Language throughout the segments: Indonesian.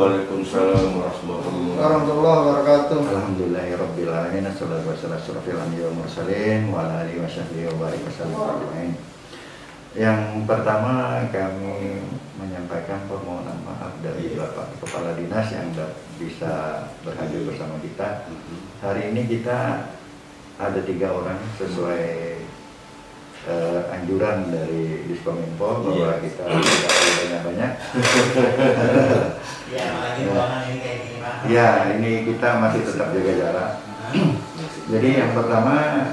Waalaikumsalam warahmatullahi wabarakatuh. Alhamdulillahirabbil alamin. Assalatu wassalamu ala asyrofil anbiya'i wal mursalin wa ala alihi washabbihi wa barik wasallam ajmain. Yang pertama kami menyampaikan permohonan maaf dari Bapak Kepala Dinas yang tidak bisa berhadir bersama kita. Hari ini kita ada 3 orang sesuai anjuran dari Diskominfo bahwa kita tidak banyak-banyak. Ya, ini kita masih tetap jaga jarak. Jadi yang pertama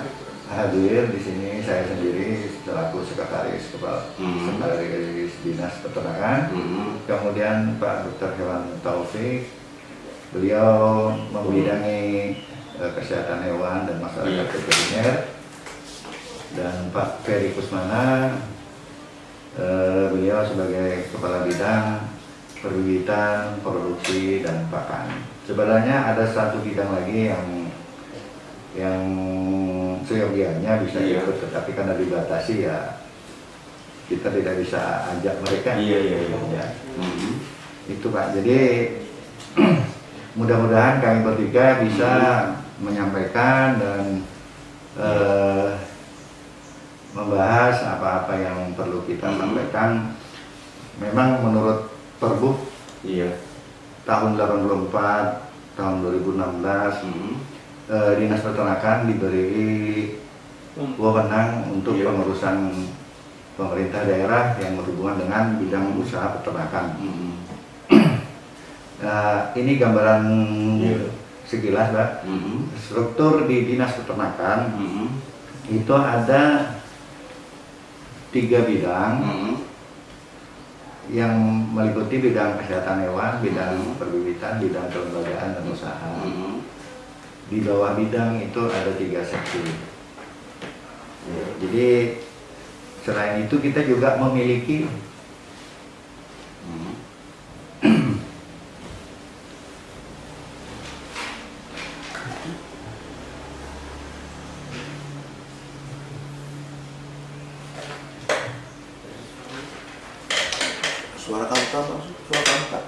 hadir di sini saya sendiri selaku sekretaris kepala sekretaris Dinas Peternakan. Kemudian Pak Dr. Hewan Taufik, beliau membidangi kesehatan hewan dan masyarakat veteriner. Dan Pak Ferry Kusmana, beliau sebagai kepala bidang perbibitan, produksi dan pakan. Sebenarnya ada satu bidang lagi yang seyogianya bisa ikut, tetapi karena dibatasi ya kita tidak bisa ajak mereka. Ya. Itu Pak. Jadi mudah-mudahan kami bertiga bisa menyampaikan dan membahas apa-apa yang perlu kita sampaikan. Memang menurut Perbup tahun 84 tahun 2016 Dinas Peternakan diberi wewenang untuk pengurusan pemerintah daerah yang berhubungan dengan bidang usaha peternakan. Ini gambaran sekilas, Pak. Struktur di Dinas Peternakan itu ada 3 bidang yang meliputi bidang kesehatan hewan, bidang perbibitan, bidang kelembagaan dan usaha. Di bawah bidang itu ada 3 seksi. Jadi selain itu kita juga memiliki Suara kanta.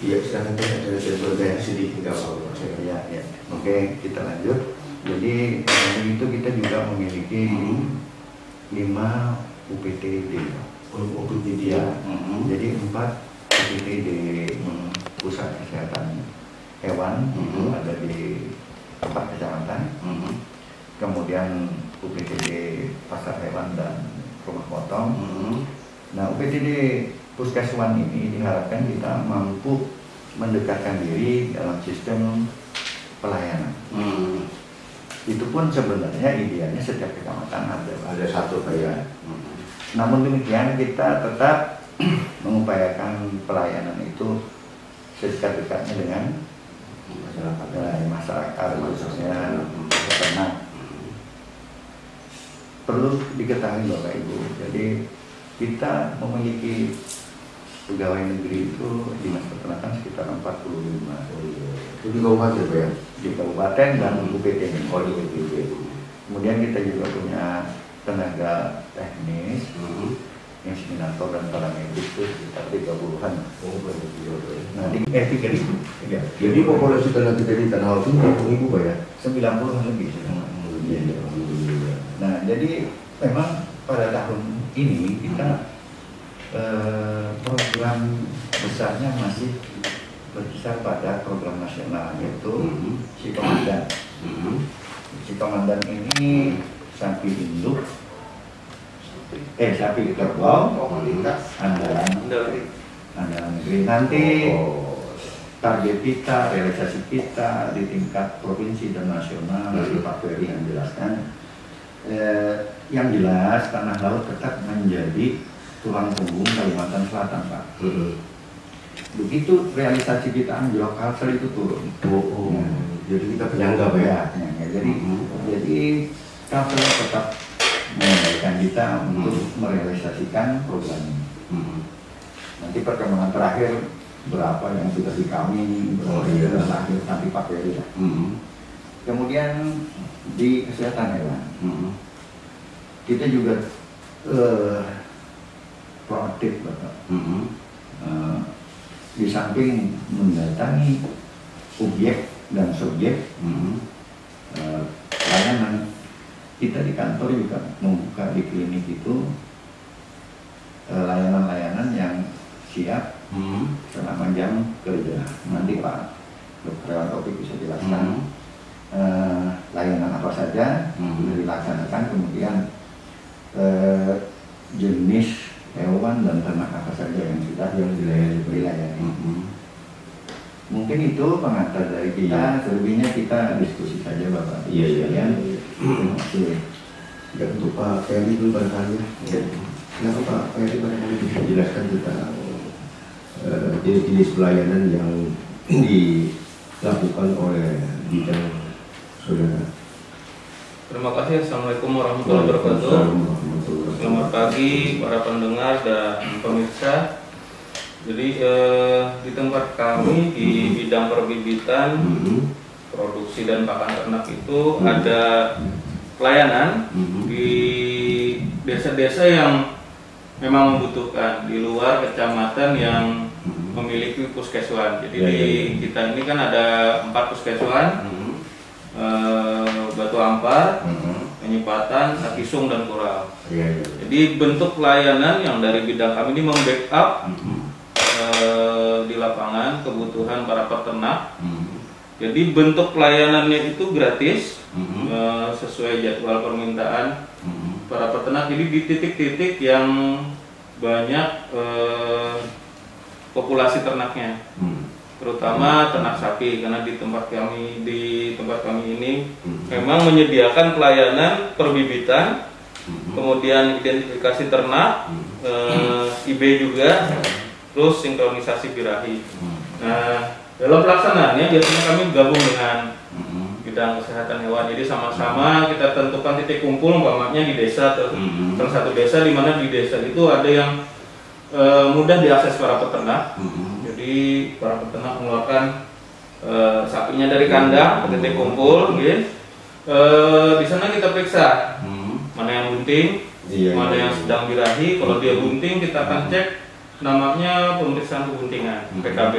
Iya, sekarang kita ada bergaya sedikit nggak apa-apa. Ya. Oke, kita lanjut. Jadi dari itu kita juga memiliki 5 UPTD. UPTD Ya. Jadi 4 UPTD pusat kesehatan hewan itu ada di 4 kecamatan. Kemudian UPTD pasar hewan dan rumah potong. Nah, UPTD Puskeswan ini diharapkan kita mampu mendekatkan diri dalam sistem pelayanan. Itu pun sebenarnya idealnya setiap kecamatan ada satu ya. Namun demikian kita tetap mengupayakan pelayanan itu sedekat-dekatnya dengan masyarakat khususnya peternak. Perlu diketahui Bapak Ibu, jadi kita memiliki pegawai negeri itu Dinas Peternakan sekitar 45. Itu di kabupaten Pak ya? Di kabupaten dan UPT. Kemudian kita juga punya tenaga teknis, inseminator dan paramedis itu sekitar 30-an. Nah, di 3.000. Ya. Jadi populasi tenaga kita di Tanah Laut itu 30.000 Pak ya? 90-an lebih. Nah, jadi memang pada tahun ini kita program besarnya masih berkisar pada program nasional, yaitu Si Komandan. Si Komandan ini sapi induk, sapi kerbau, andalan negeri. Nanti target kita, realisasi kita di tingkat provinsi dan nasional, dari Pak Ferry yang jelaskan. Yang jelas Tanah Laut tetap menjadi tulang punggung Kalimantan Selatan, Pak. Begitu realisasi kita anjlok, Kalsel itu turun. Jadi kita penyangga Pak ya? Jadi Kalsel tetap mengandalkan kita untuk merealisasikan program ini. Nanti perkembangan terakhir berapa yang sudah di kami, berapa yang sudah lahir nanti pakai ya. Kemudian di kesehatan hewan, kita juga proaktif, Bapak. Di samping mendatangi objek dan subjek layanan, kita di kantor juga membuka di klinik itu layanan-layanan yang siap selama jam kerja. Nanti Pak Dr. Hewan Taufik bisa jelaskan layanan apa saja sudah dilaksanakan, kemudian jenis hewan dan ternak apa saja yang sudah dilayani. Mungkin itu pengantar dari kita, selebihnya kita diskusi saja Bapak. Iya. Terima kasih. Ya, untuk Pak Ferry dulu barangkali. Kenapa Pak Ferry barangkali bisa jelaskan tentang jenis-jenis pelayanan yang dilakukan oleh bidang saudara? Terima kasih. Assalamualaikum warahmatullahi wabarakatuh. Selamat pagi para pendengar dan pemirsa. Jadi di tempat kami di bidang perbibitan, produksi dan pakan ternak itu ada pelayanan di desa-desa yang memang membutuhkan, di luar kecamatan yang memiliki puskeswan. Jadi di kita ini kan ada 4 puskeswan, Batu Ampar, Penyipatan, Sakisung, dan Kural. Jadi bentuk pelayanan yang dari bidang kami ini membackup di lapangan kebutuhan para peternak. Jadi bentuk pelayanannya itu gratis, sesuai jadwal permintaan para peternak. Jadi di titik-titik yang banyak populasi ternaknya, terutama ternak sapi, karena di tempat kami ini memang menyediakan pelayanan perbibitan, kemudian identifikasi ternak, IB juga, terus sinkronisasi birahi. Nah, dalam pelaksanaannya biasanya kami gabung dengan bidang kesehatan hewan. Jadi sama-sama kita tentukan titik kumpul, umpamanya di desa atau salah satu desa, di mana di desa itu ada yang mudah diakses para peternak. Jadi para peternak mengeluarkan sapinya dari kandang ke titik kumpul, gitu. Di sana kita periksa mana yang bunting, mana yang sedang birahi. Kalau dia bunting, kita akan cek namanya pemeriksaan kebuntingan, PKB.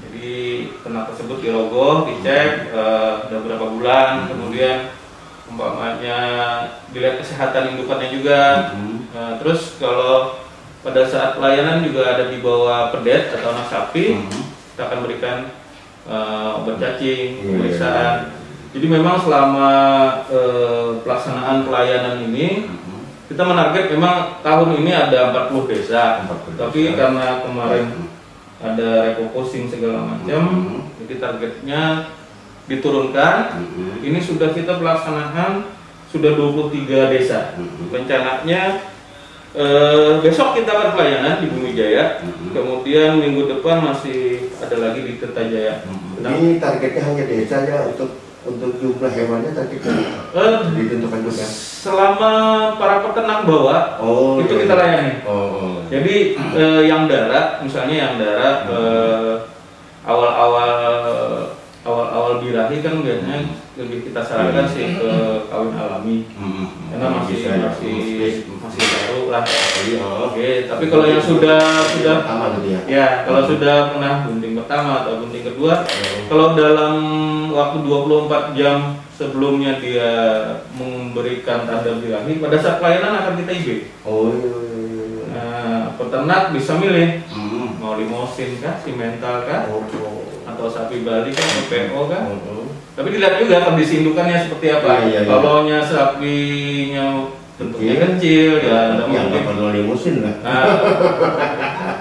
Jadi ternak tersebut dirogoh, dicek udah berapa bulan, kemudian umpamanya dilihat kesehatan indukannya juga. Terus kalau pada saat pelayanan juga ada di bawah pedet atau anak sapi, kita akan berikan obat cacing, pemeriksaan. Jadi memang selama pelaksanaan pelayanan ini kita menarget memang tahun ini ada 40 desa, tapi karena kemarin ada refocusing segala macam, jadi targetnya diturunkan. Ini sudah kita pelaksanakan sudah 23 desa. Rencananya besok kita akan pelayanan di Bumi Jaya, kemudian minggu depan masih ada lagi di Kertajaya. Ini targetnya hanya desa ya, untuk jumlah hewannya targetnya ditentukan juga. Selama para peternak bawa, itu kita layani. Jadi yang darah, misalnya yang darah awal birahi kan biasanya lebih kita sarankan sih ke kawin alami, karena masih baru lah. Oke, tapi kalau yang sudah ya, kalau sudah pernah bunting pertama atau bunting kedua, kalau dalam waktu 24 jam sebelumnya dia memberikan tanda birahi, pada saat pelayanan akan kita IB. Nah, peternak bisa milih mau limosin kah, simental kah, atau sapi Bali kah, PO kah. Tapi dilihat juga kondisi indukannya seperti apa. Kalau sapinya bentuknya kecil, ya ada mungkin perlu limosin lah.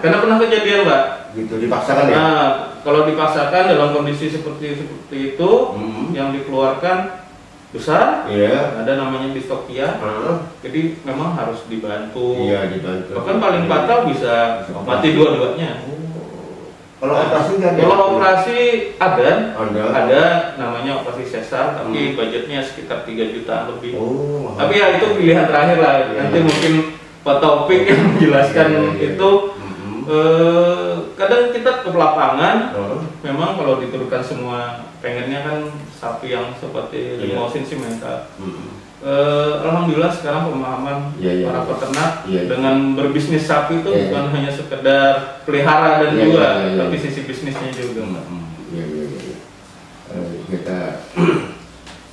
Karena pernah kejadian, Pak. Gitu dipaksakan ya. Nah, kalau dipaksakan dalam kondisi seperti itu, yang dikeluarkan besar, ada namanya distokia. Jadi memang harus dibantu. Dibantu. Bahkan paling fatal bisa mati dua-duanya. Kalau operasi kan? Kalau operasi ada Ada. namanya operasi sesar, tapi budgetnya sekitar 3 jutaan lebih. Oh, tapi ya itu pilihan terakhir lah. Nanti mungkin Pak Taufik yang menjelaskan itu. Kadang kita ke lapangan, memang kalau diturunkan semua, pengennya kan sapi yang seperti limousin simental. Alhamdulillah sekarang pemahaman para peternak dengan berbisnis sapi itu bukan hanya sekedar pelihara dan jual, tapi sisi bisnisnya juga.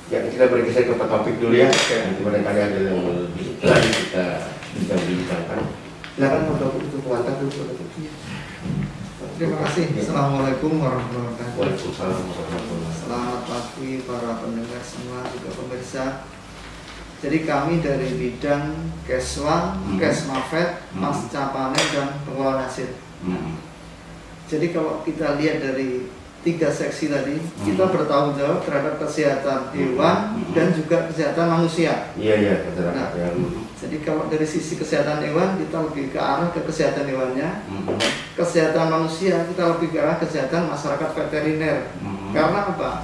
Kita bergeser ke Pak Taufik dulu ya. Nanti barangkali ada yang lebih lagi kita bisa bincangkan. Silakan Pak Taufik untuk kuatan dulu. Terima kasih. Assalamualaikum warahmatullahi wabarakatuh. Waalaikumsalam warahmatullahi wabarakatuh. Selamat pagi para pendengar semua, juga pemirsa. Jadi kami dari bidang Keswan, Kesmafet, Pasca Panen dan Pengolahan Hasil. Jadi kalau kita lihat dari 3 seksi tadi, kita bertanggung jawab terhadap kesehatan hewan dan juga kesehatan manusia. Iya. Nah, jadi kalau dari sisi kesehatan hewan kita lebih ke arah ke kesehatan hewannya, kesehatan manusia kita lebih ke arah kesehatan masyarakat veteriner. Karena apa?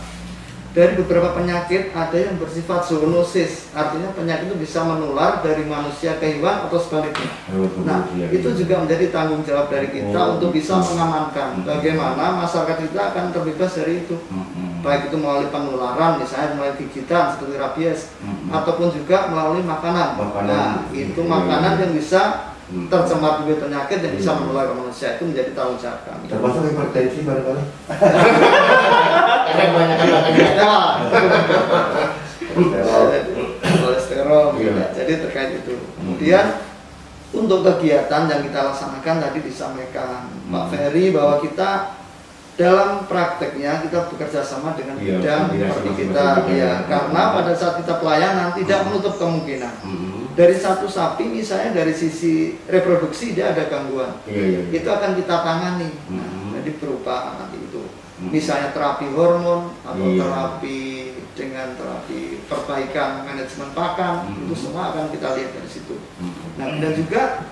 Dari beberapa penyakit ada yang bersifat zoonosis, artinya penyakit itu bisa menular dari manusia ke hewan atau sebaliknya. Nah, itu juga menjadi tanggung jawab dari kita untuk bisa mengamankan bagaimana masyarakat kita akan terbebas dari itu. Baik itu melalui penularan, misalnya melalui gigitan seperti rabies, ataupun juga melalui makanan. Nah, itu makanan yang bisa tercemar dengan penyakit yang bisa menular ke manusia, itu menjadi tanggung jawab kami. Termasuk hipertensi barangkali. Kolesterol, jadi terkait itu. Kemudian untuk kegiatan yang kita laksanakan tadi disampaikan Pak Ferry bahwa kita dalam prakteknya kita bekerja sama dengan bidang seperti kita, karena pada saat kita pelayanan tidak menutup kemungkinan dari satu sapi misalnya dari sisi reproduksi dia ada gangguan, itu akan kita tangani. Jadi berupa nanti itu misalnya terapi hormon atau terapi dengan terapi perbaikan manajemen pakan, itu semua akan kita lihat dari situ. Nah, dan juga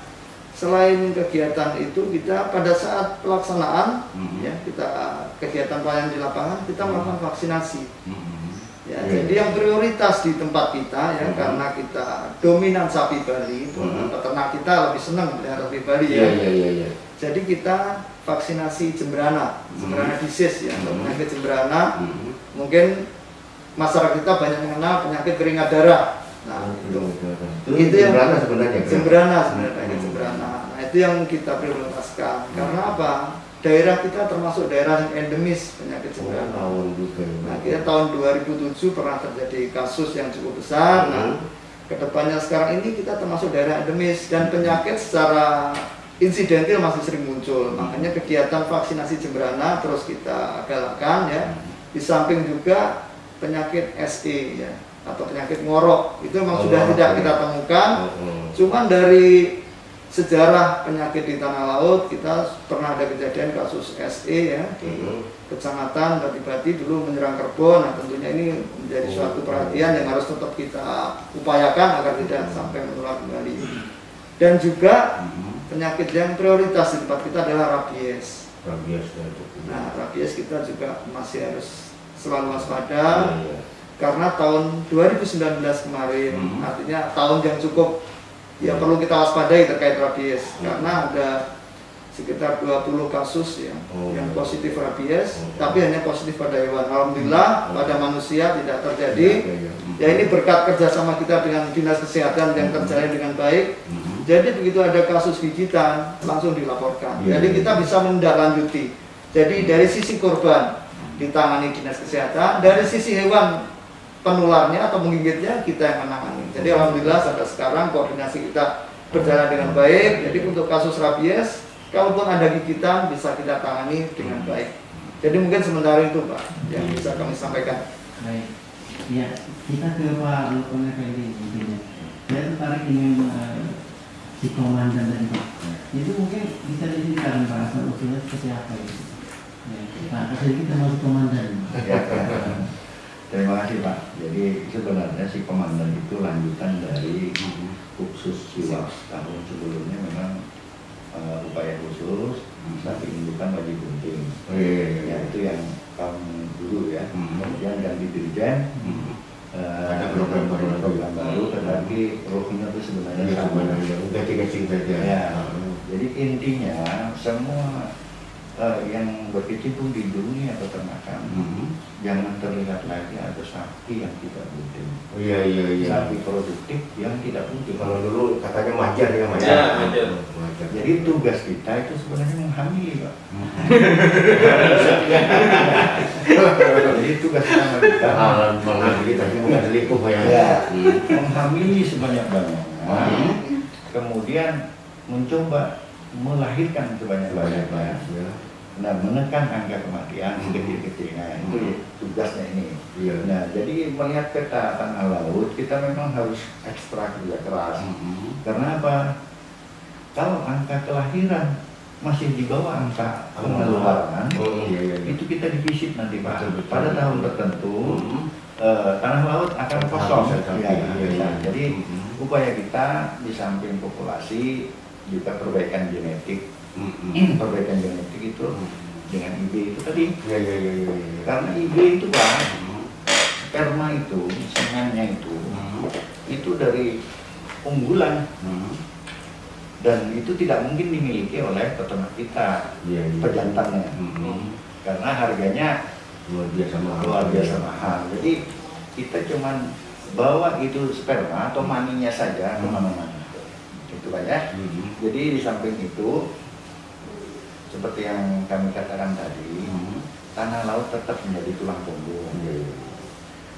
selain kegiatan itu kita pada saat pelaksanaan kita kegiatan pelayanan di lapangan kita melakukan vaksinasi. Jadi yang prioritas di tempat kita karena kita dominan sapi Bali, peternak kita lebih senang melihara sapi Bali Jadi kita vaksinasi jemberana disease penyakit jemberana. Mungkin masyarakat kita banyak mengenal penyakit keringat darah. Nah, itu yang jemberana. Nah, itu yang kita prioritaskan. Karena apa? Daerah kita termasuk daerah yang endemis penyakit jemberana. Nah, kita tahun 2007 pernah terjadi kasus yang cukup besar. Nah, kedepannya sekarang ini kita termasuk daerah endemis dan penyakit secara insidental masih sering muncul. Makanya kegiatan vaksinasi jemberana terus kita galakkan Di samping juga penyakit SE atau penyakit ngorok itu memang sudah tidak kita temukan. Cuman dari sejarah penyakit di tanah laut kita pernah ada kejadian kasus SE di kecamatan Bati-Bati dulu menyerang kerbau. Nah, tentunya ini menjadi suatu perhatian yang harus tetap kita upayakan agar tidak sampai menular kembali. Dan juga penyakit yang prioritas di tempat kita adalah rabies. Nah, rabies kita juga masih harus selalu waspada. Karena tahun 2019 kemarin, artinya tahun yang cukup perlu kita waspadai terkait rabies. Karena ada sekitar 20 kasus yang positif rabies, tapi hanya positif pada hewan. Alhamdulillah pada manusia tidak terjadi. Ini berkat kerjasama kita dengan Dinas Kesehatan yang terjalin dengan baik. Jadi begitu ada kasus gigitan langsung dilaporkan. Jadi kita bisa menindaklanjuti. Jadi dari sisi korban ditangani Dinas Kesehatan, dari sisi hewan penularnya atau menggigitnya kita yang menangani. Jadi alhamdulillah sampai sekarang koordinasi kita berjalan dengan baik. Jadi untuk kasus rabies, kalaupun ada gigitan bisa kita tangani dengan baik. Jadi mungkin sementara itu Pak yang bisa kami sampaikan. Baik, ya kita ke Pak Lukman Effendi intinya. Saya tertarik dengan si komandan tadi Pak. Itu mungkin bisa diceritakan Pak asal usulnya seperti apa gitu. Pak, jadi kita masuk komandan. Terima kasih Pak. Jadi sebenarnya si komandan itu lanjutan dari khusus Siwas tahun sebelumnya memang upaya khusus sapi indukan wajib bunting. Oh, iya. Ya itu yang tahun dulu ya. Kemudian ganti dirjen. Ada program baru, tetapi rohnya itu sebenarnya sama. Ganti-ganti saja. Ya. Jadi intinya semua yang berkecimpung di dunia peternakan jangan terlihat lagi ada sapi yang tidak bunting. Oh, iya. Sapi produktif yang tidak bunting. Kalau dulu katanya majar ya, majar. Jadi tugas kita itu sebenarnya menghamili, Pak. Jadi tugas kita menghamili tapi bukan selingkuh ya. Menghamili sebanyak-banyaknya. Kemudian mencoba melahirkan sebanyak-banyaknya. Nah, menekan angka kematian sekecil-kecilnya itu tugasnya ini. Nah, jadi melihat peta tanah laut kita memang harus ekstra kerja keras. Karena apa? Kalau angka kelahiran masih di bawah angka pengeluaran, itu kita divisit nanti, Pak. Pada tahun tertentu tanah laut akan kosong. Jadi upaya kita di samping populasi juga perbaikan genetik. Perbaikan genetik itu dengan IB itu tadi. Karena IB itu, Pak, sperma itu, semennya itu dari unggulan. Dan itu tidak mungkin dimiliki oleh peternak kita, pejantannya. Karena harganya luar biasa mahal. Jadi kita cuman bawa itu sperma atau maninya saja kemana-mana. Itu Pak ya. Jadi di samping itu, seperti yang kami katakan tadi, tanah laut tetap menjadi tulang punggung.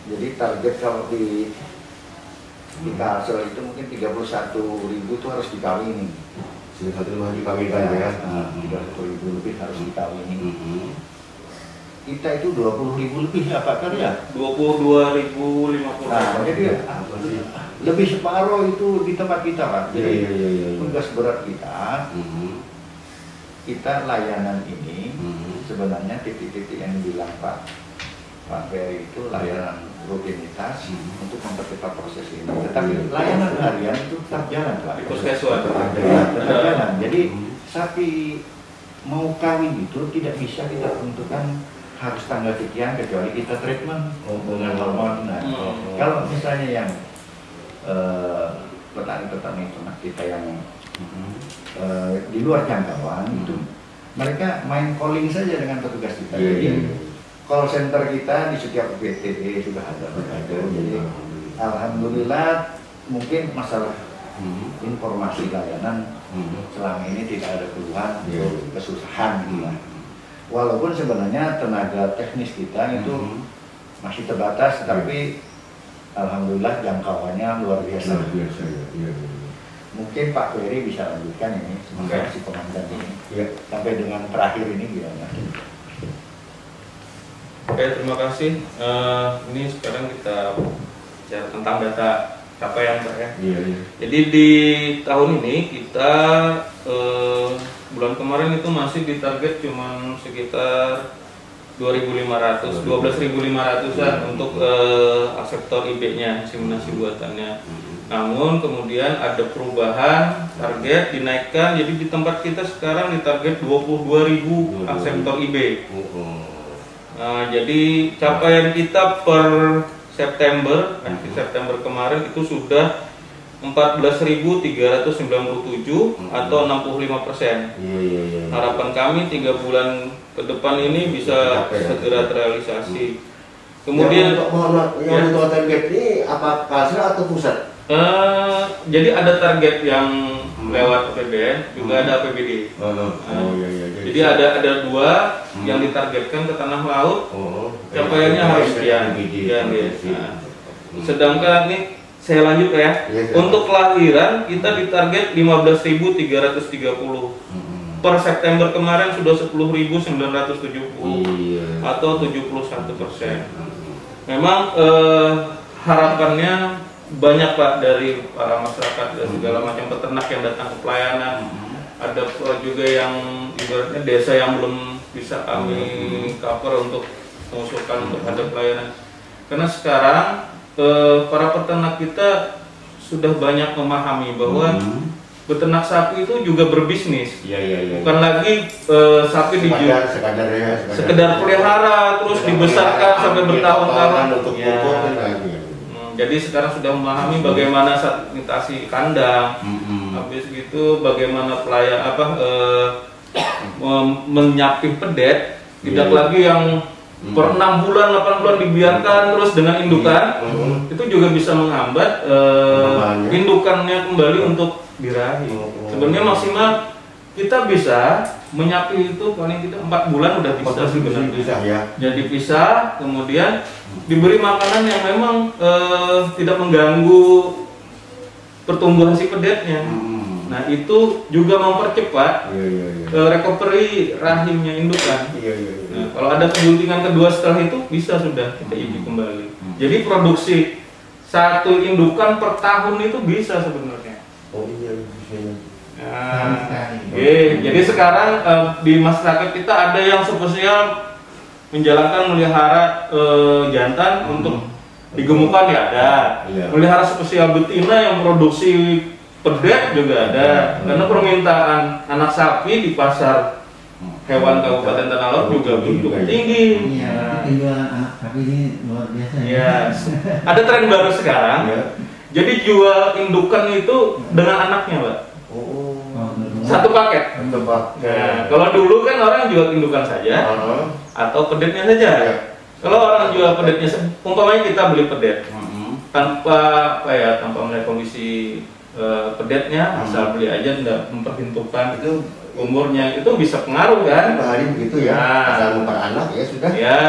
Jadi target kalau di Kalsel itu mungkin 31.000 itu harus dikawini. 31.000 dikawinkan ya. 31.000 lebih harus dikawini. Kita itu 20.000 lebih ya Pak Karya? 22.050. Nah, jadi lebih separuh itu di tempat kita Pak. Jadi tugas berat kita layanan ini sebenarnya titik-titik yang bilang Pak Ferry itu layanan rutinitas untuk mempercepat proses ini. Tetapi layanan harian itu tetap jalan Pak. Tetap jalan. Jadi sapi mau kawin itu tidak bisa kita tentukan harus tanggal sekian kecuali kita treatment dengan hormon. Nah, kalau misalnya yang petani-petani ternak kita yang di luar jangkauan itu mereka main calling saja dengan petugas kita. Jadi call center kita di setiap PTB sudah ada. Jadi alhamdulillah mungkin masalah informasi layanan selama ini tidak ada keluhan kesusahan gitu. Walaupun sebenarnya tenaga teknis kita itu masih terbatas, tapi alhamdulillah jangkauannya luar biasa. Mungkin Pak Ferry bisa lanjutkan ini si komandan ini sampai dengan terakhir ini gimana? Oke, terima kasih. Ini sekarang kita bicara tentang data capaian Pak ya. Jadi di tahun ini kita bulan kemarin itu masih ditarget cuman sekitar 12.500-an untuk aseptor IB-nya, inseminasi buatannya. Namun kemudian ada perubahan target dinaikkan, jadi di tempat kita sekarang ditarget 22.000 aseptor IB. Nah, jadi capaian kita per September, akhir September kemarin itu sudah 14.397 atau 65%. Harapan kami 3 bulan ke depan ini bisa segera terrealisasi. Kemudian yang untuk target ini apa Kalsel atau pusat? Jadi ada target yang lewat APBN, juga ada APBD. Jadi ada dua yang ditargetkan ke tanah laut. Capaiannya harus sekian. Sedangkan nih saya lanjut ya. Untuk kelahiran kita ditarget 15.330. Per September kemarin sudah 10.970 atau 71%. Memang harapannya banyak Pak dari para masyarakat dan segala macam peternak yang datang ke pelayanan. Ada juga yang ibaratnya desa yang belum bisa kami cover untuk mengusulkan untuk ada pelayanan. Karena sekarang para peternak kita sudah banyak memahami bahwa beternak sapi itu juga berbisnis. Iya. Bukan lagi sapi dijual sekedar sekedar pelihara terus dibesarkan sampai bertahun-tahun. Untuk Ya. Jadi sekarang sudah memahami bagaimana sanitasi kandang, habis gitu bagaimana menyapih pedet, tidak lagi yang per 6 bulan, 8 bulan dibiarkan terus dengan indukan, itu juga bisa menghambat indukannya kembali untuk birahi. Sebenarnya maksimal kita bisa menyapi itu paling kita 4 bulan udah bisa sebenarnya. Ya. Jadi pisah, kemudian diberi makanan yang memang tidak mengganggu pertumbuhan si pedetnya. Nah itu juga mempercepat recovery rahimnya indukan. Nah, kalau ada kebuntingan kedua setelah itu bisa sudah kita isi kembali. Jadi produksi satu indukan per tahun itu bisa sebenarnya. Jadi sekarang di masyarakat kita ada yang spesial menjalankan melihara jantan untuk digemukkan ya ada. Melihara spesial betina yang produksi pedet juga ada. Karena permintaan anak sapi di pasar hewan Kabupaten Tanah Lot juga cukup tinggi. Iya, penjualan anak sapi ini luar biasa. Ya, ada tren baru sekarang. Jadi jual indukan itu dengan anaknya, Pak. Satu paket. Nah, kalau dulu kan orang jual indukan saja atau pedetnya saja. Kalau orang jual pedetnya, umpamanya kita beli pedet tanpa tanpa melihat kondisi pedetnya, asal beli aja tidak memperhitungkan itu umurnya, itu bisa pengaruh kan? Hari begitu ya. Asal per anak ya sudah. Ya,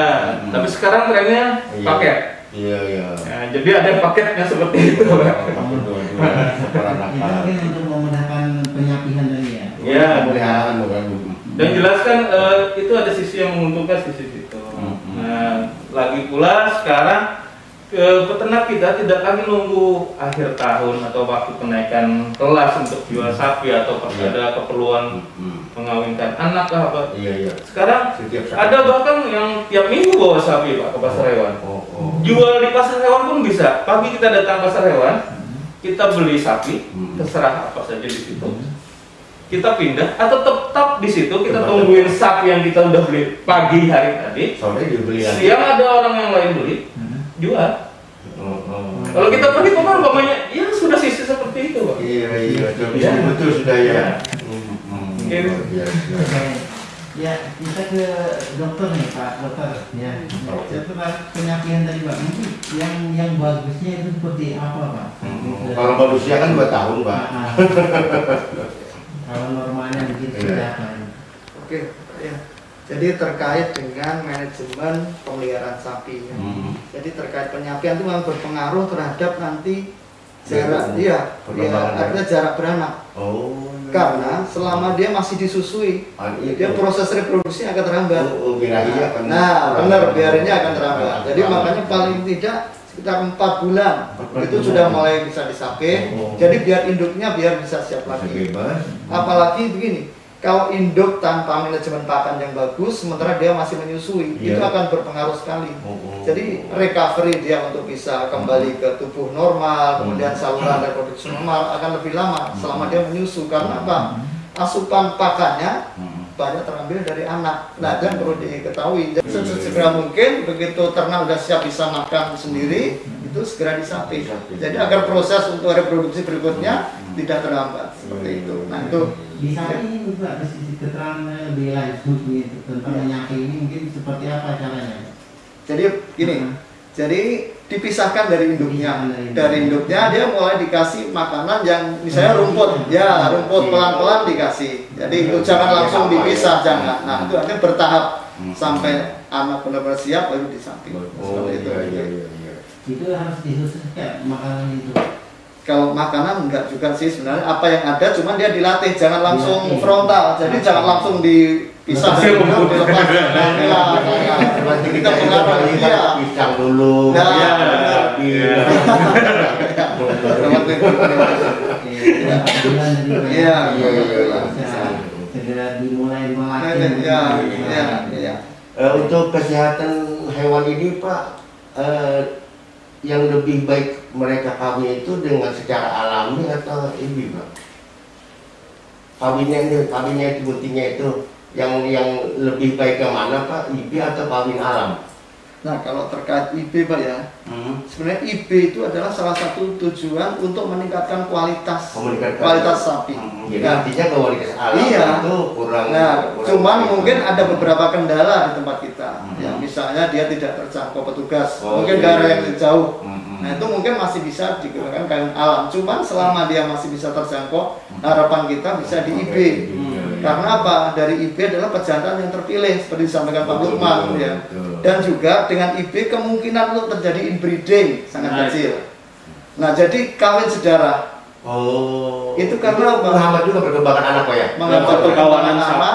tapi sekarang trennya paket. Iya. Nah, jadi ada paketnya seperti itu, Pak. Itu mungkin untuk memudahkan penyapihan tadi ya. Ya, pemeliharaan bukan. dan jelaskan itu ada sisi yang menguntungkan, sisi itu. Nah, lagi pula sekarang peternak kita tidak lagi nunggu akhir tahun atau waktu kenaikan kelas untuk jual sapi atau pas ada keperluan mengawinkan anak atau apa. Sekarang ada bahkan yang tiap minggu bawa sapi, Pak, ke pasar hewan. Jual di pasar hewan pun bisa. Pagi kita datang pasar hewan, kita beli sapi, terserah apa saja di situ. Kita pindah atau tetap di situ kita tungguin sapi yang kita udah beli pagi hari tadi. Sore dibeli lagi. Siang ada orang yang lain beli, jual. Kalau kita pergi kemana, umpamanya, ya sudah sisi seperti itu, Pak. Iya, betul sudah ya. Ya, kita ke dokter nih, Pak Dokter. Ya, setelah penyapian tadi, Pak, mungkin yang bagusnya itu seperti apa, Pak? Kalau bagusnya kan 2 tahun, Pak. Kalau normalnya mungkin seperti apa? Oke, ya. Jadi terkait dengan manajemen pemeliharaan sapi. Jadi terkait penyapian itu memang berpengaruh terhadap nanti jarak artinya jarak beranak. Karena selama dia masih disusui, dia proses reproduksi akan terhambat. Nah, biarinnya akan terhambat. Jadi makanya paling tidak sekitar 4 bulan itu sudah mulai bisa disapih. Jadi biar induknya biar bisa siap lagi. Apalagi begini, kalau induk tanpa manajemen pakan yang bagus, sementara dia masih menyusui, itu akan berpengaruh sekali. Jadi recovery dia untuk bisa kembali ke tubuh normal, kemudian saluran reproduksi normal akan lebih lama selama dia menyusu. Karena apa? Asupan pakannya banyak terambil dari anak. Nah, dan perlu diketahui, segera mungkin begitu ternak sudah siap bisa makan sendiri, itu segera disapih. Jadi agar proses untuk reproduksi berikutnya tidak terhambat seperti itu. Nah, itu bisa ini juga ada sisi keterangan lebih lanjut gitu tentang menyapih ini, mungkin seperti apa caranya? Jadi gini, jadi dipisahkan dari induknya. Dari induknya dia mulai dikasih makanan yang misalnya rumput, rumput pelan-pelan dikasih. Jadi itu jangan langsung dipisah, jangan. Nah, itu artinya bertahap sampai anak benar-benar siap lalu disapih. Seperti itu. Itu harus disususkan makanan itu. Kalau makanan enggak juga sih sebenarnya, apa yang ada cuman dia dilatih jangan langsung frontal, jadi jangan langsung dipisah dari rumput dilepas. Kita pengaruh pisang dulu. Segera dimulai melatih. Untuk kesehatan hewan ini, Pak, yang lebih baik mereka kawin itu dengan secara alami atau ini, Pak? kawinnya itu buntingnya itu yang lebih baik yang mana Pak, IB atau kawin alam? Nah, kalau terkait IB Pak ya, sebenarnya IB itu adalah salah satu tujuan untuk meningkatkan kualitas sapi. Jadi artinya kualitas alam itu kurang. Nah, cuman mungkin ada beberapa kendala di tempat kita. Ya, misalnya dia tidak terjangkau petugas, mungkin daerah yang jauh. Nah, itu mungkin masih bisa digunakan kawin alam. Cuman selama dia masih bisa terjangkau, harapan kita bisa di IB. Karena apa? Dari IB adalah pejantan yang terpilih seperti disampaikan Pak Lukman ya. Dan juga dengan IB kemungkinan untuk terjadi inbreeding sangat kecil. Nah, jadi kawin sedarah. Itu karena menghambat juga perkembangan anak Pak ya. Menghambat perkembangan anak,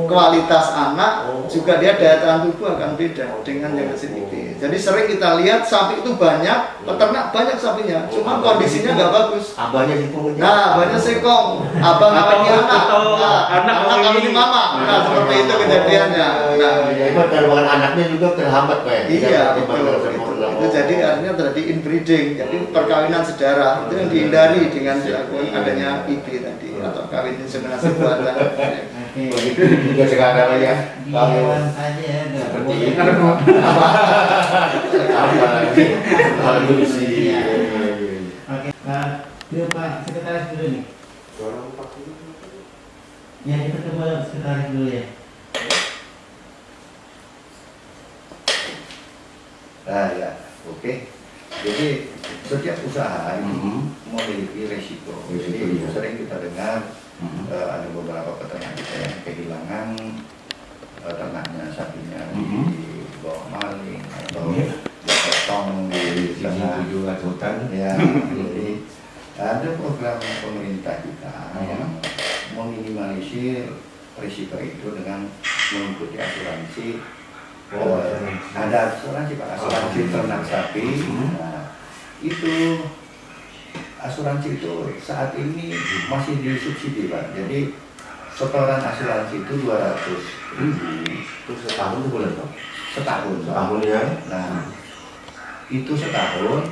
kualitas anak, juga dia daya tahan tubuh akan beda dengan yang kecil IB. Jadi sering kita lihat sapi itu banyak, peternak banyak sapinya, cuma kondisinya nggak bagus. Abahnya singkong. Nah, abahnya singkong, abang ngawini anak, anak ngawini mama. Nah, seperti itu kejadiannya. Nah, perkembangan anaknya juga terhambat Pak ya. Iya, betul. Itu jadi artinya terjadi inbreeding, jadi perkawinan sedarah itu yang dihindari dengan dilakukan adanya IB tadi atau kawin inseminasi buatan. Begitu juga sekarang ya. Diawan saja ya, Seperti ini. Apa lagi? Halusi. Oke, ke Pak Sekretaris dulu nih. Ya, kita coba Sekretaris dulu ya. Nah ya, oke. Jadi setiap usaha itu memiliki resiko. Jadi sering kita dengar ada beberapa peternak kita yang kehilangan ternaknya, sapinya di bawah maling atau dipotong di tengah hutan. Ya, jadi ada program pemerintah kita yang meminimalisir risiko itu dengan mengikuti asuransi. Ada asuransi Pak, asuransi ternak sapi. Nah, itu asuransi itu saat ini masih disubsidi Pak. Jadi setoran asuransi itu 200.000. Itu setahun itu boleh Pak? Setahun ya. Nah, itu setahun.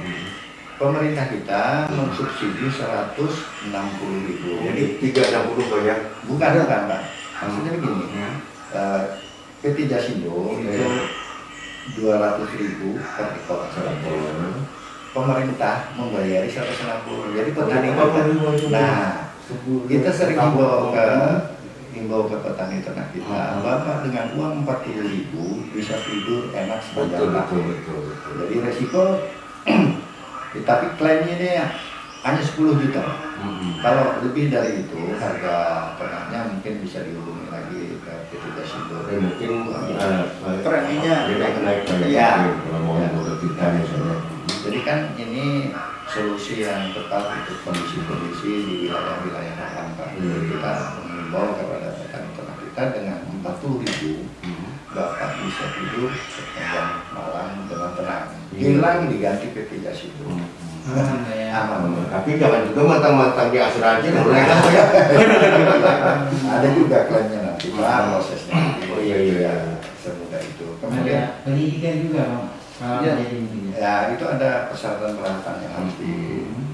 Pemerintah kita mensubsidi 160.000. Jadi 360 Pak ya? Bukan Pak. Maksudnya begini. PT Jasindo itu 200.000 per ekor. Pemerintah membayari 160. Jadi petani nah, kita sering himbau ke petani ternak kita, Bapak dengan uang 40.000 bisa tidur enak sepanjang tahun. Jadi resiko tapi klaimnya ini hanya 10 juta. Kalau lebih dari itu harga ternaknya mungkin bisa dihubungi lagi ke PT Jasindo. Mungkin preminya naik ya. Kita misalnya. Jadi kan ini solusi yang tepat untuk kondisi-kondisi di wilayah-wilayah terdampak. Kita mengimbau kepada petani ternak kita dengan 40.000 Bapak bisa tidur sepanjang malam dengan tenang. Hilang diganti PT Jasindo. Aman. Tapi jangan juga matang-matang di asuransi mereka ya. Ada juga klaimnya nanti Pak, prosesnya. Oh iya. Semudah itu. Kemudian pendidikan juga Pak. Ya, itu ada persyaratan-persyaratan yang harus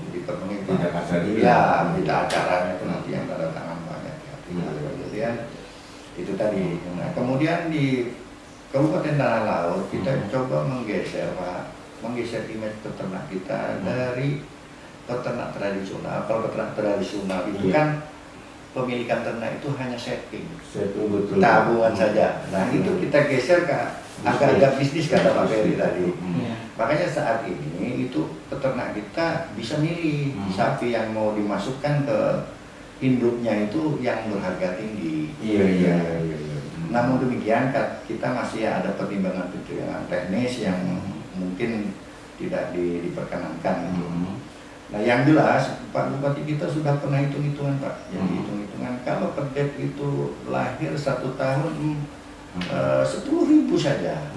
dipenuhi. Tidak kasar juga. Ya, kita acaranya itu nanti yang tanda tangan banyak. Kemudian itu tadi. Nah, kemudian di Kabupaten Tanah Laut kita coba menggeser image peternak kita dari peternak tradisional. Kalau peternak tradisional itu kan pemilikan ternak itu hanya setting, tabungan saja. Nah, itu kita geser ke agak bisnis kata Pak Ferry tadi. Makanya saat ini itu peternak kita bisa milih sapi yang mau dimasukkan ke induknya itu yang berharga tinggi. Iya. Namun demikian kita masih ada pertimbangan teknis yang mungkin tidak diperkenankan. Nah, yang jelas Pak Bupati kita sudah pernah hitung-hitungan Pak. Jadi hitung-hitungan kalau perdet itu lahir 1 tahun 10.000 saja.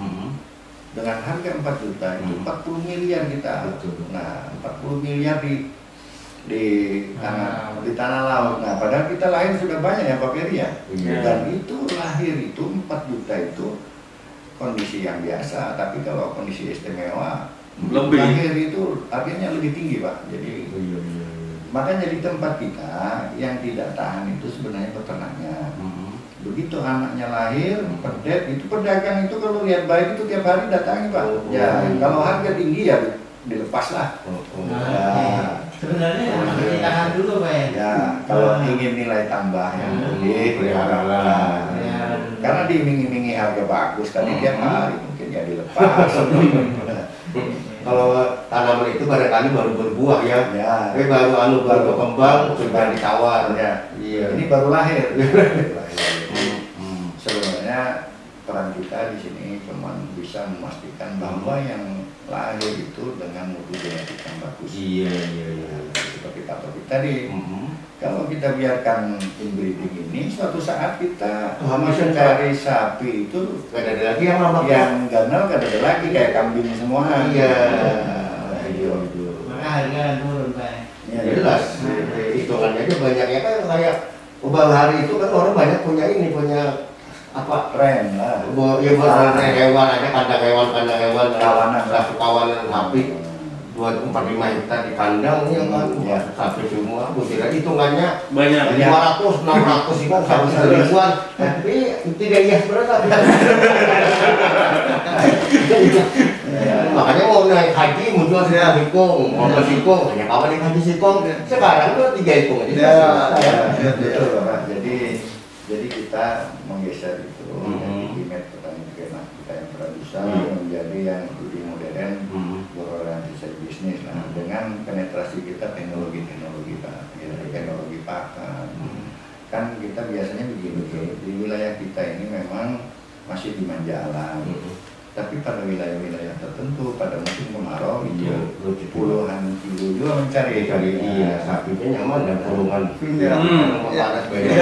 Dengan harga 4 juta itu 40 miliar kita. Nah, 40 miliar di tanah laut. Nah, padahal kita lahir sudah banyak ya Pak Ferry ya. Dan itu lahir itu 4 juta itu kondisi yang biasa, tapi kalau kondisi istimewa lebih lahir itu artinya lebih tinggi Pak. Jadi Makanya di tempat kita yang tidak tahan itu sebenarnya peternaknya. Begitu anaknya lahir, pedet, itu pedagang itu kalau lihat baik itu tiap hari datangi Pak. Ya, kalau harga tinggi ya dilepas lah. Sebenarnya harus ditahan dulu Pak ya. Ya, kalau ingin nilai tambah yang pelihara lah. Karena diiming-imingi harga bagus tadi tiap hari mungkin ya dilepas. Kalau tanaman itu barangkali baru berbuah ya, tapi baru berkembang sudah ditawar. Ya. Iya. Ini baru lahir. Sebenarnya peran kita di sini cuma bisa memastikan bahwa yang lahir itu dengan mutu genetik yang bagus. Iya. Seperti Pak Topik tadi. Kalau kita biarkan inbreeding ini, suatu saat kita mencari sapi itu Gak ada lagi yang lama yang ganal, gak ada lagi kayak kambing semua. Iya. Maka harga turun Pak. Ya, Jelas. Hitungannya aja banyak ya kan kayak ubah hari itu kan orang banyak punya apa Ren lah. Ya buat hewan aja kandang hewan Kawanan. kawanan sapi 245 hektar di kandang ya kan sapi semua kira hitungannya Banyak. 500 600 itu sampai seribuan tapi tidak hias berapa. Makanya mau naik haji muncul sikong, mau ke sikong hanya kapan naik haji sikong sekarang tuh 3 ikung aja. Betul Bapak. Jadi kita menggeser itu dari image petani ternak kita yang tradisional menjadi yang lebih modern, berorientasi bisnis. Nah, dengan penetrasi kita teknologi-teknologi Pak, teknologi pakan. Kan kita biasanya begini, di wilayah kita ini memang masih dimanja alam. Tapi pada wilayah-wilayah tertentu pada musim kemarau itu puluhan kilo juga mencari sapinya nyaman dan kurungan panas banyak.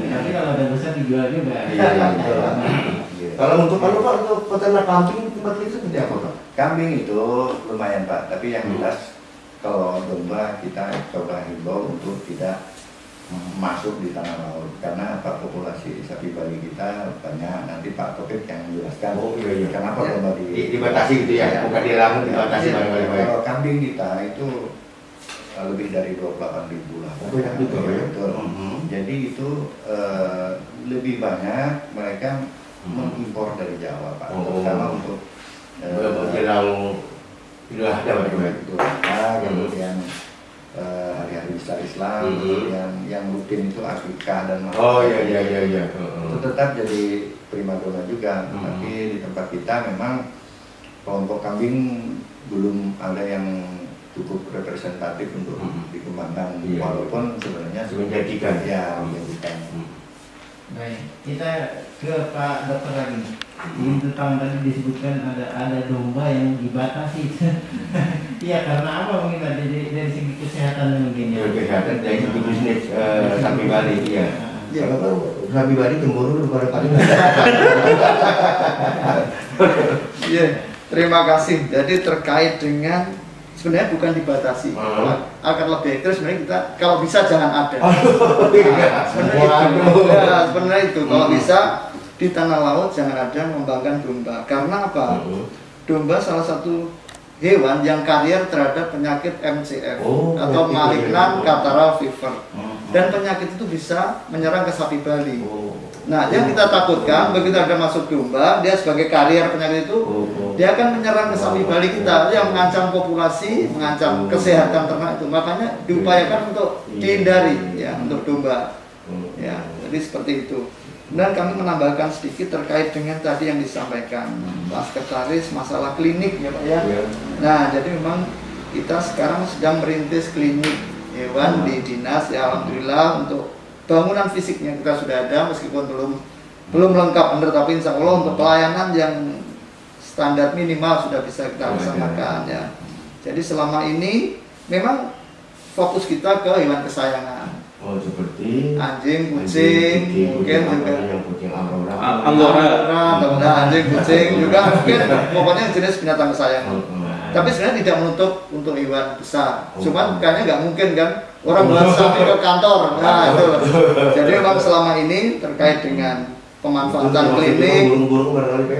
Nanti kalau ada besar dijual juga. Kalau untuk peternak kambing tempat itu seperti apa Pak? Kambing itu lumayan Pak, tapi yang jelas kalau domba kita coba himbau untuk tidak masuk di tanah laut karena populasi sapi Bali kita banyak. Nanti Pak Topik yang menjelaskan kenapa domba dibatasi gitu ya, bukan dilarang dibatasi. Kalau kambing kita itu lebih dari 28.000 lah. Banyak juga ya. Betul. Jadi itu lebih banyak mereka mengimpor dari Jawa Pak, terutama untuk jelang Idul Adha itu. Kemudian hari-hari besar Islam, yang rutin itu akikah dan iya. Itu tetap jadi primadona juga. Tapi di tempat kita memang kelompok kambing belum ada yang cukup representatif untuk dikembangkan, walaupun sebenarnya menjadikan. Baik, kita ke Pak Dokter lagi. Untuk tahun tadi disebutkan ada domba yang dibatasi. Iya, karena apa mungkin dari segi kesehatan mungkin ya. Kesehatan dari segi bisnis sapi Bali iya. Kalau kan sapi Bali cemburu pada kali. Iya, terima kasih. Jadi terkait dengan sebenarnya bukan dibatasi, akan lebih ekstrim sebenarnya kita kalau bisa jangan ada. Sebenarnya itu kalau bisa di tanah laut jangan ada mengembangkan domba. Karena apa? Domba salah satu hewan yang karier terhadap penyakit MCF atau malignant catarrhal fever. Dan penyakit itu bisa menyerang ke sapi Bali. Nah, yang kita takutkan begitu ada masuk domba, dia sebagai karier penyakit itu, dia akan menyerang ke sapi Bali kita, yang mengancam populasi, mengancam kesehatan ternak itu. Makanya diupayakan untuk dihindari ya untuk domba. Ya, jadi seperti itu. Dan kami menambahkan sedikit terkait dengan tadi yang disampaikan Pak Sekretaris masalah klinik ya Pak ya. Nah, jadi memang kita sekarang sedang merintis klinik hewan di dinas ya, alhamdulillah untuk bangunan fisiknya kita sudah ada meskipun belum lengkap benar, tapi insya Allah untuk pelayanan yang standar minimal sudah bisa kita laksanakan ya. Jadi selama ini memang fokus kita ke hewan kesayangan. Seperti anjing, kucing, mungkin juga kucing Angora, anjing, kucing juga mungkin pokoknya jenis binatang kesayangan. Tapi sebenarnya tidak menutup untuk hewan besar. Cuman kayaknya nggak mungkin kan orang bawa sapi ke kantor. Nah itu. Jadi memang selama ini terkait dengan pemanfaatan klinik,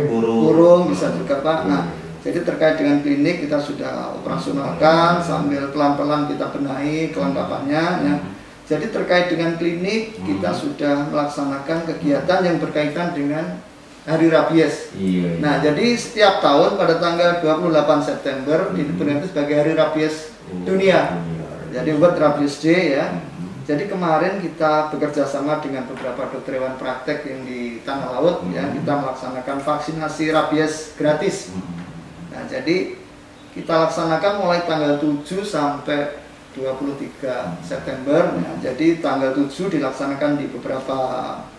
burung bisa juga Pak. Nah Jadi terkait dengan klinik kita sudah operasionalkan sambil pelan-pelan kita benahi kelengkapannya ya. Jadi terkait dengan klinik kita sudah melaksanakan kegiatan yang berkaitan dengan Hari Rabies. Iya. Nah, jadi setiap tahun pada tanggal 28 September diperingati sebagai Hari Rabies Dunia. Jadi World Rabies Day ya. Jadi kemarin kita bekerja sama dengan beberapa dokter hewan praktek yang di Tanah Laut ya, kita melaksanakan vaksinasi rabies gratis. Nah, jadi kita laksanakan mulai tanggal 7 sampai 23 September ya. Jadi tanggal 7 dilaksanakan di beberapa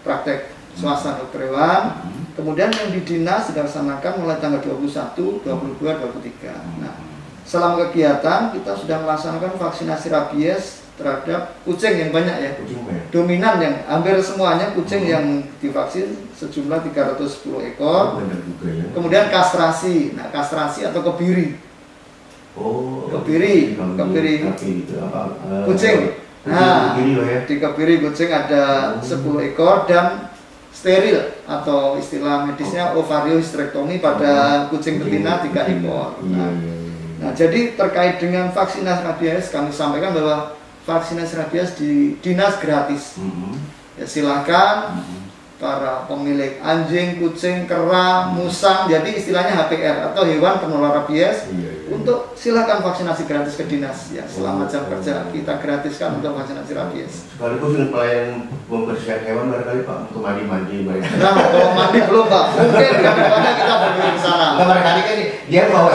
praktek swasta dokter hewan. Kemudian yang di dinas dilaksanakan mulai tanggal 21, 22, 23. Nah, selama kegiatan kita sudah melaksanakan vaksinasi rabies terhadap kucing yang banyak ya. Dominan yang hampir semuanya kucing yang divaksin sejumlah 310 ekor. Kemudian kastrasi. Nah, kastrasi atau kebiri. Kebiri kucing. Nah, di kebiri kucing ada 10 ekor dan steril atau istilah medisnya ovariohysterektomi pada kucing betina 3 ekor. Nah, jadi terkait dengan vaksinasi rabies kami sampaikan bahwa vaksinasi rabies di dinas gratis. Ya, silakan para pemilik anjing, kucing, kera, musang, jadi istilahnya HPR atau hewan penular rabies, untuk silakan vaksinasi gratis ke dinas ya, selama jam kerja kita gratiskan untuk vaksinasi rabies. Sekaligus dengan pelayanan pembersihan hewan barangkali Pak, untuk mandi mereka. Nah, kalau mandi belum Pak, mungkin kadang-kadang kita pergi ke sana. Barangkali kan dia bawa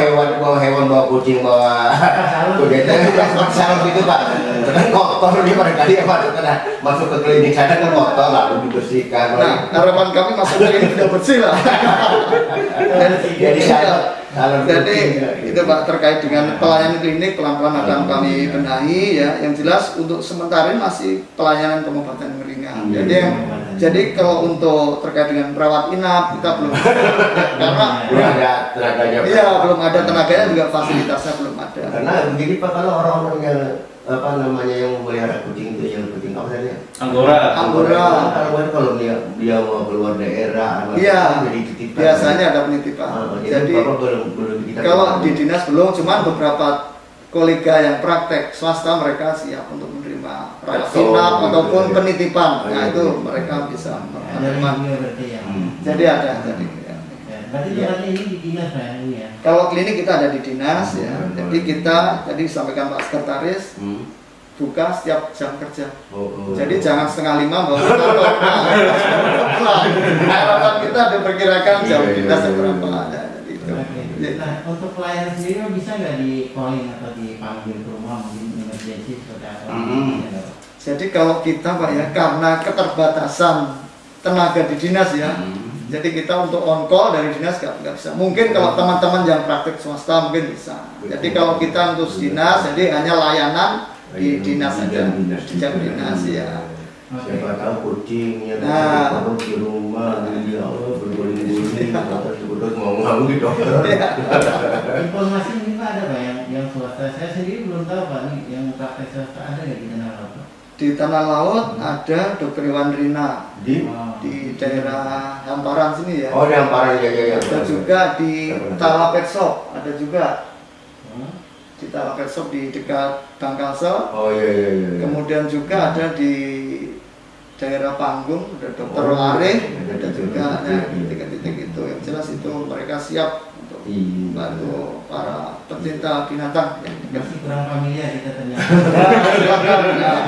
hewan, bawa kucing, bawa kuda, salon gitu Pak. Kan kotor dia barangkali ya Pak, karena masuk ke klinik sana kan kotor lalu dibersihkan. Nah, harapan kami masuk ke ini tidak bersih lah. Jadi itu Pak, terkait dengan pelayanan klinik pelan-pelan akan kami benahi ya. Yang jelas untuk sementara ini masih pelayanan pengobatan ringan. Jadi kalau untuk terkait dengan perawat inap kita belum karena belum ada tenaganya. Iya, belum ada tenaganya, juga fasilitasnya belum ada. Karena begini Pak, kalau orang-orang yang yang melihara kucing itu yang kucing apa tadi? Anggora. Kalau dia mau keluar daerah, iya, jadi titipan. Biasanya ada penitipan. Jadi belum kalau di dinas belum, cuman beberapa kolega yang praktek swasta mereka siap untuk menerima rawat inap ataupun penitipan. Nah, itu mereka bisa menerima. Jadi ada. Berarti ini di dinas ya? Kalau klinik kita ada di dinas ya. Jadi kita tadi disampaikan Pak Sekretaris buka setiap jam kerja. Jadi jangan 4:30 bawa kantor. Harapan kita diperkirakan jam dinas berapa ada. Nah, untuk pelayanan sendiri bisa nggak di calling atau dipanggil ke rumah mungkin emergency seperti apa? Jadi kalau kita Pak ya, karena keterbatasan tenaga di dinas ya. Jadi kita untuk on call dari dinas nggak bisa. Mungkin kalau teman-teman yang praktek swasta mungkin bisa. Jadi kalau kita untuk dinas, jadi hanya layanan di dinas saja, di jam dinas ya. Siapa tahu kucingnya di rumah, ya Allah berguling-guling, terus ngomong di dokter. Informasi ini Pak ada Pak yang swasta? Saya sendiri belum tahu Pak, nih yang praktek swasta ada nggak di Tanah Laut? Di Tanah Laut ada dokter hewan Rina di daerah Hamparan sini ya. Di Hamparan ya. Ada juga di Tala Pet Shop, ada juga. Di Tala Pet Shop di dekat Bangkalsel. Iya. Kemudian juga ada di daerah Panggung, ada dokter Lare, ada juga titik-titik itu. Yang jelas itu mereka siap untuk membantu para pecinta binatang. Masih kurang familiar kita ternyata.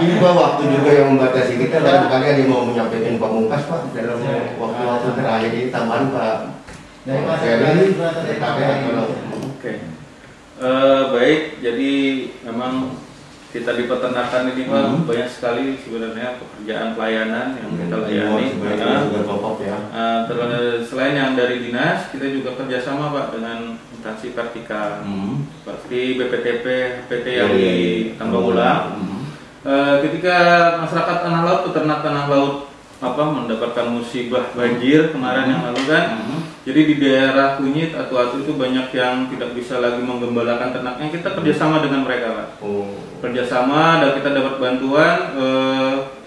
Ini Pak, waktu juga yang membatasi kita, lalu kali ada mau menyampaikan pamungkas Pak dalam waktu-waktu terakhir ini, tambahan Pak. Dari Pak Ferry Oke. Baik, jadi memang kita di peternakan ini Pak banyak sekali sebenarnya pekerjaan pelayanan yang kita layani. Selain yang dari dinas, kita juga kerjasama Pak dengan instansi vertikal, seperti BPTP, HPT yang di Tambang Ulang. Ketika masyarakat Tanah Laut, peternak Tanah Laut mendapatkan musibah banjir kemarin yang lalu kan, jadi di daerah Kunyit atau itu banyak yang tidak bisa lagi menggembalakan ternaknya. Kita kerjasama dengan mereka Pak. Kerjasama, dan kita dapat bantuan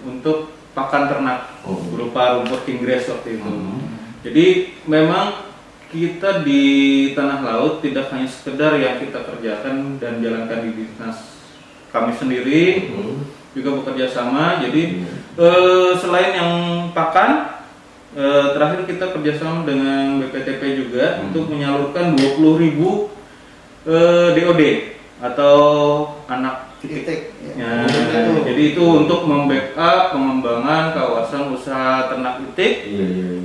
untuk pakan ternak berupa rumput king grass waktu itu. Jadi memang kita di tanah laut tidak hanya sekedar yang kita kerjakan dan jalankan di dinas kami sendiri, juga bekerja sama. Jadi selain yang pakan, terakhir kita kerjasama dengan BPTP juga untuk menyalurkan 20.000 DOD atau anak titik. Ya, jadi itu untuk membackup pengembangan kawasan usaha ternak itik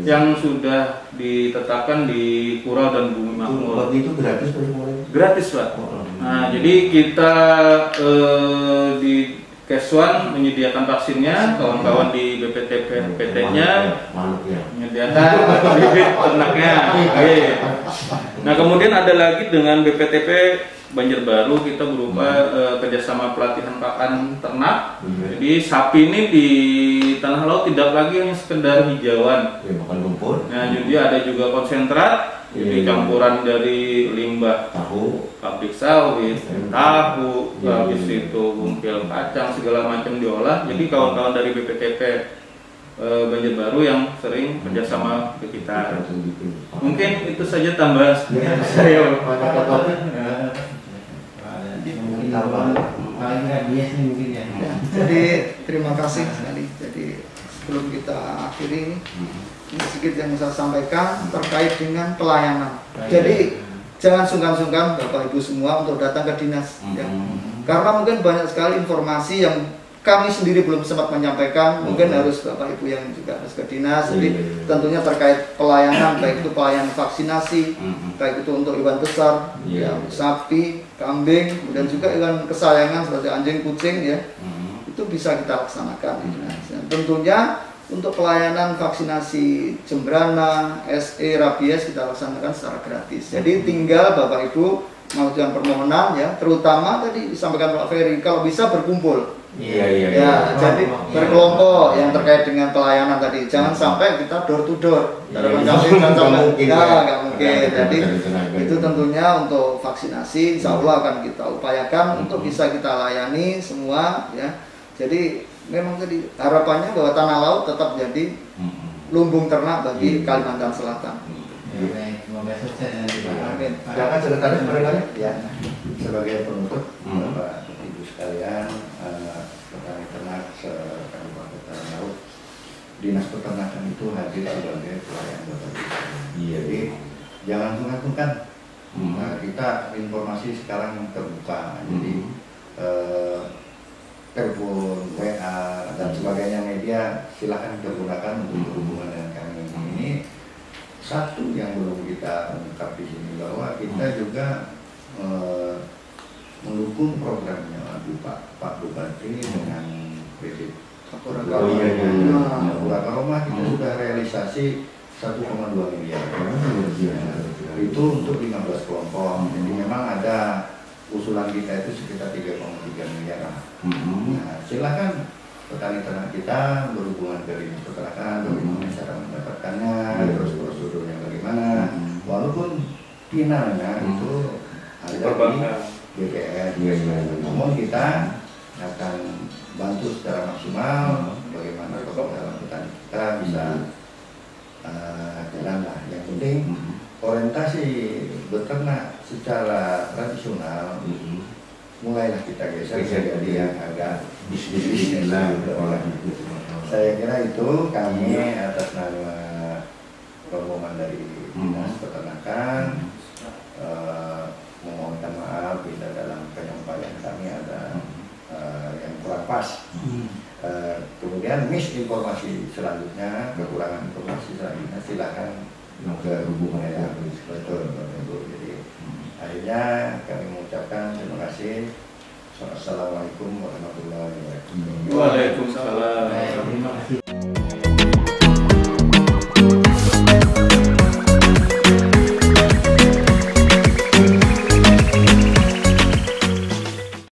yang sudah ditetapkan di Kurau dan Bumi Makmur. Itu gratis mulai? Gratis, Pak. Nah, jadi kita di Keswan menyediakan vaksinnya, kawan-kawan di BPTP PT-nya menyediakan bibit ternaknya. Nah, kemudian ada lagi dengan BPTP Banjarbaru kita berupa kerjasama pelatihan pakan ternak. Jadi sapi ini di tanah laut tidak lagi hanya sekedar hijauan. Makan rumput. Nah, jadi ada juga konsentrat. Jadi campuran dari limbah tahu, pabrik sawit, tahu, habis itu bumpil kacang segala macam diolah. Jadi kawan-kawan dari BPTP Banjarbaru yang sering kerjasama ke kita. Mungkin itu saja tambahan saya. Jadi terima kasih sekali. Jadi sebelum kita akhiri ini sedikit yang saya sampaikan terkait dengan pelayanan. Jadi jangan sungkan-sungkan Bapak Ibu semua untuk datang ke dinas, ya. Karena mungkin banyak sekali informasi yang kami sendiri belum sempat menyampaikan. Mungkin harus Bapak Ibu yang juga harus ke dinas. Jadi tentunya terkait pelayanan, baik itu pelayanan vaksinasi, baik itu untuk hewan besar, ya, sapi, kambing, dan juga hewan kesayangan seperti anjing, kucing, ya, itu bisa kita laksanakan. Tentunya untuk pelayanan vaksinasi jembrana, SE, rabies kita laksanakan secara gratis. Jadi tinggal Bapak Ibu mengajukan permohonan, ya, terutama tadi disampaikan Pak Ferry, kalau bisa berkumpul. Ya, jadi berkelompok yang terkait dengan pelayanan tadi. Jangan sampai kita door to door. Nggak mungkin. Jadi itu tentunya untuk vaksinasi, insya Allah akan kita upayakan untuk bisa kita layani semua, ya. Jadi memang tadi harapannya bahwa tanah laut tetap jadi lumbung ternak bagi Kalimantan Selatan. Semoga sukses nanti, Pak. Amin. Jangan sekretaris barangkali. Ya, sebagai penutup, Bapak Ibu sekalian, petani ternak Kabupaten Laut, Dinas Peternakan itu hadir sebagai pelayan Bapak Ibu. Jadi jangan sungkan-sungkan. Kita informasi sekarang terbuka. Jadi telepon, WA dan sebagainya media silahkan digunakan untuk berhubungan dengan kami. Ini satu yang belum kita ungkap di sini, bahwa kita juga mendukung programnya Pak Bupati dengan kredit Kapura kita sudah realisasi 1,2 miliar. Itu untuk 15 kelompok. Jadi memang ada usulan kita itu sekitar 3,3 miliar. Nah, silakan petani ternak kita berhubungan ke dinas peternakan, bagaimana cara mendapatkannya, terus prosedurnya bagaimana. Walaupun finalnya itu ada di BPN, namun kita akan bantu secara maksimal bagaimana dalam petani kita bisa jalan lah. Yang penting orientasi beternak secara tradisional mulailah kita geser jadi yang agak bisnis lah. Saya kira itu kami atas nama rombongan dari Dinas Peternakan memohonkan maaf bila dalam penyampaian kami ada yang kurang pas. Kemudian misinformasi selanjutnya, kekurangan informasi selanjutnya, silakan ke hubungan ya. Betul. Jadi akhirnya kami mengucapkan terima kasih. Assalamualaikum warahmatullahi wabarakatuh. Waalaikumsalam. Terima kasih.